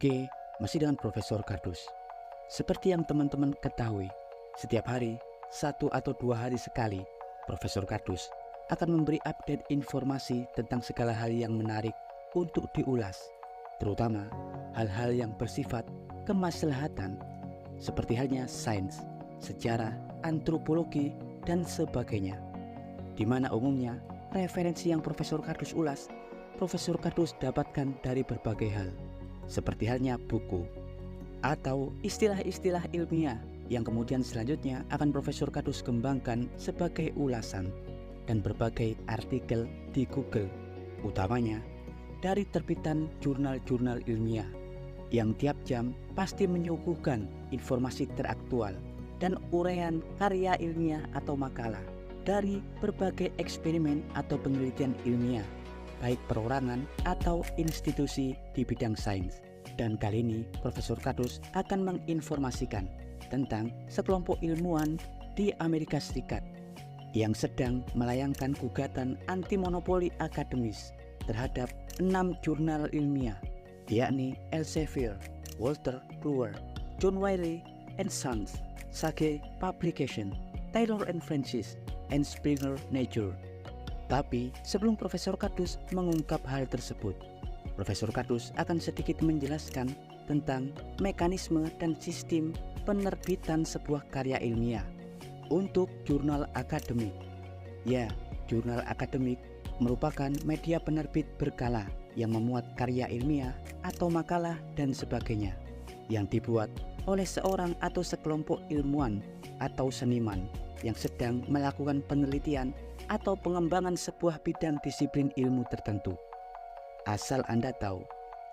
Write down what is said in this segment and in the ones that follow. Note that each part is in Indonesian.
Oke, masih dengan Profesor Kardus. Seperti yang teman-teman ketahui, setiap hari, 1 atau 2 hari sekali, Profesor Kardus akan memberi update informasi tentang segala hal yang menarik untuk diulas, terutama hal-hal yang bersifat kemaslahatan, seperti halnya sains, sejarah, antropologi, dan sebagainya. Di mana umumnya referensi yang Profesor Kardus ulas, Profesor Kardus dapatkan dari berbagai hal, seperti halnya buku atau istilah-istilah ilmiah yang kemudian selanjutnya akan Profesor Kardus kembangkan sebagai ulasan dan berbagai artikel di Google, utamanya dari terbitan jurnal-jurnal ilmiah yang tiap jam pasti menyuguhkan informasi teraktual dan uraian karya ilmiah atau makalah dari berbagai eksperimen atau penelitian ilmiah, baik perorangan atau institusi di bidang sains. Dan kali ini Profesor Kardus akan menginformasikan tentang sekelompok ilmuwan di Amerika Serikat yang sedang melayangkan gugatan anti monopoli akademis terhadap 6 jurnal ilmiah, yakni Elsevier, Walter Kluwer, John Wiley and Sons, Sage Publication, Taylor and Francis, and Springer Nature. Tapi sebelum Profesor Kardus mengungkap hal tersebut, Profesor Kardus akan sedikit menjelaskan tentang mekanisme dan sistem penerbitan sebuah karya ilmiah untuk jurnal akademik. Ya, jurnal akademik merupakan media penerbit berkala yang memuat karya ilmiah atau makalah dan sebagainya yang dibuat oleh seorang atau sekelompok ilmuwan atau seniman yang sedang melakukan penelitian atau pengembangan sebuah bidang disiplin ilmu tertentu. Asal Anda tahu,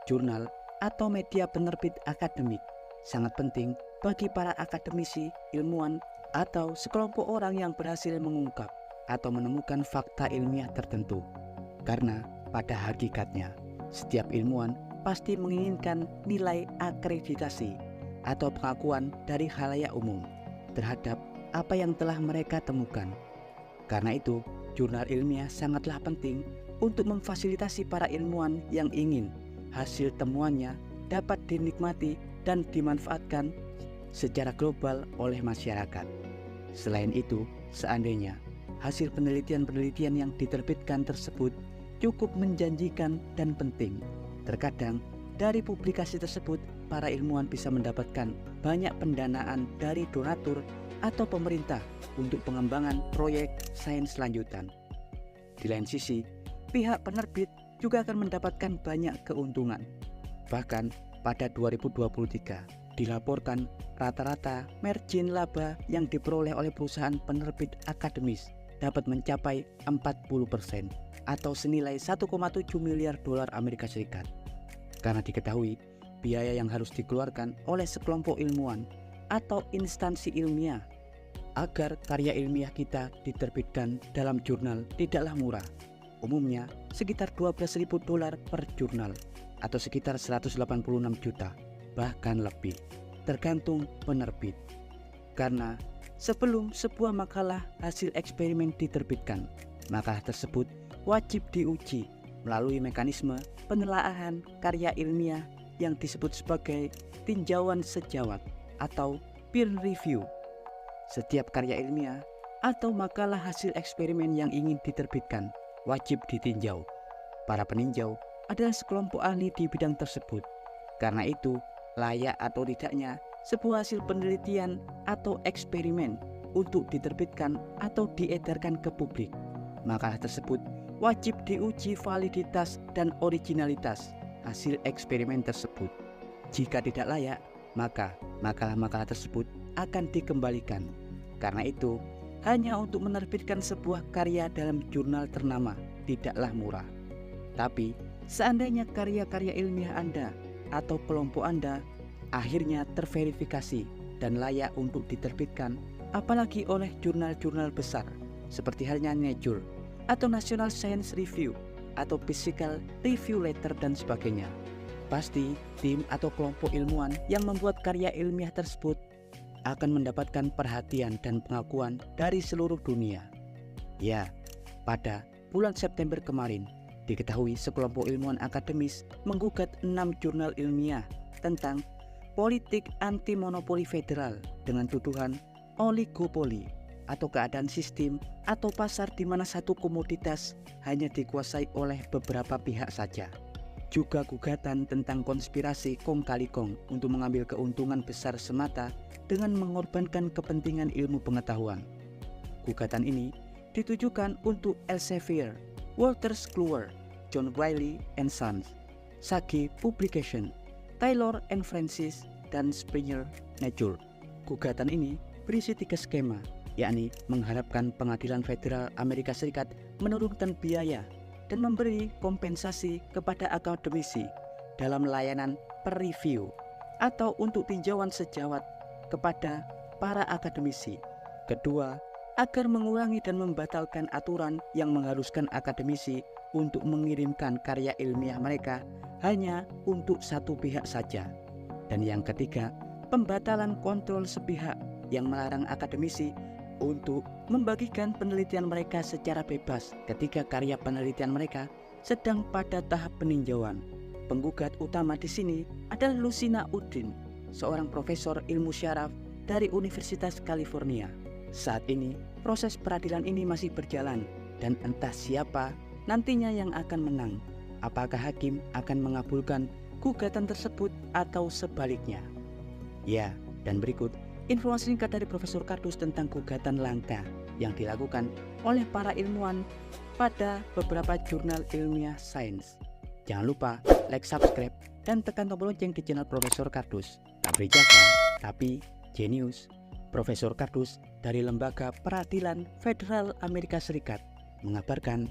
jurnal atau media penerbit akademik sangat penting bagi para akademisi, ilmuwan, atau sekelompok orang yang berhasil mengungkap atau menemukan fakta ilmiah tertentu. Karena pada hakikatnya, setiap ilmuwan pasti menginginkan nilai akreditasi atau pengakuan dari khalayak umum terhadap apa yang telah mereka temukan. Karena itu, jurnal ilmiah sangatlah penting untuk memfasilitasi para ilmuwan yang ingin hasil temuannya dapat dinikmati dan dimanfaatkan secara global oleh masyarakat. Selain itu, seandainya hasil penelitian-penelitian yang diterbitkan tersebut cukup menjanjikan dan penting, terkadang dari publikasi tersebut para ilmuwan bisa mendapatkan banyak pendanaan dari donatur atau pemerintah untuk pengembangan proyek sains lanjutan. Di lain sisi, pihak penerbit juga akan mendapatkan banyak keuntungan. Bahkan pada 2023 dilaporkan rata-rata margin laba yang diperoleh oleh perusahaan penerbit akademis dapat mencapai 40% atau senilai 1,7 miliar dolar Amerika Serikat. Karena diketahui biaya yang harus dikeluarkan oleh sekelompok ilmuwan atau instansi ilmiah agar karya ilmiah kita diterbitkan dalam jurnal tidaklah murah. Umumnya sekitar 12.000 dolar per jurnal atau sekitar 186 juta, bahkan lebih, tergantung penerbit. Karena sebelum sebuah makalah hasil eksperimen diterbitkan, makalah tersebut wajib diuji melalui mekanisme penelaahan karya ilmiah yang disebut sebagai tinjauan sejawat atau peer review. Setiap karya ilmiah atau makalah hasil eksperimen yang ingin diterbitkan wajib ditinjau. Para peninjau adalah sekelompok ahli di bidang tersebut. Karena itu, layak atau tidaknya sebuah hasil penelitian atau eksperimen untuk diterbitkan atau diedarkan ke publik, makalah tersebut wajib diuji validitas dan originalitas hasil eksperimen tersebut. Jika tidak layak, maka makalah-makalah tersebut akan dikembalikan. Karena itu, hanya untuk menerbitkan sebuah karya dalam jurnal ternama tidaklah murah. Tapi, seandainya karya-karya ilmiah Anda atau kelompok Anda akhirnya terverifikasi dan layak untuk diterbitkan, apalagi oleh jurnal-jurnal besar seperti halnya Nature atau National Science Review atau Physical Review Letter dan sebagainya, pasti tim atau kelompok ilmuwan yang membuat karya ilmiah tersebut akan mendapatkan perhatian dan pengakuan dari seluruh dunia. Ya, pada bulan September kemarin diketahui sekelompok ilmuwan akademis menggugat 6 jurnal ilmiah tentang politik anti-monopoli federal dengan tuduhan oligopoli atau keadaan sistem atau pasar di mana satu komoditas hanya dikuasai oleh beberapa pihak saja. Juga gugatan tentang konspirasi kong kali kong untuk mengambil keuntungan besar semata dengan mengorbankan kepentingan ilmu pengetahuan. Gugatan ini ditujukan untuk Elsevier, Wolters Kluwer, John Wiley & Sons, Sage Publication, Taylor & Francis, dan Springer Nature. Gugatan ini berisi 3 skema, yakni mengharapkan pengadilan federal Amerika Serikat menurunkan biaya dan memberi kompensasi kepada akademisi dalam layanan per-review atau untuk tinjauan sejawat kepada para akademisi. Kedua, agar mengurangi dan membatalkan aturan yang mengharuskan akademisi untuk mengirimkan karya ilmiah mereka hanya untuk satu pihak saja. Dan yang ketiga, pembatalan kontrol sepihak yang melarang akademisi untuk membagikan penelitian mereka secara bebas ketika karya penelitian mereka sedang pada tahap peninjauan. Penggugat utama di sini adalah Lucina Udin, seorang profesor ilmu syaraf dari Universitas California. Saat ini, proses peradilan ini masih berjalan dan entah siapa nantinya yang akan menang. Apakah hakim akan mengabulkan gugatan tersebut atau sebaliknya? Ya, dan berikut informasi singkat dari Profesor Kardus tentang gugatan langka yang dilakukan oleh para ilmuwan pada beberapa jurnal ilmiah sains. Jangan lupa like, subscribe, dan tekan tombol lonceng di channel Profesor Kardus. Tak berjasa, tapi jenius. Profesor Kardus dari Lembaga Peradilan Federal Amerika Serikat mengabarkan.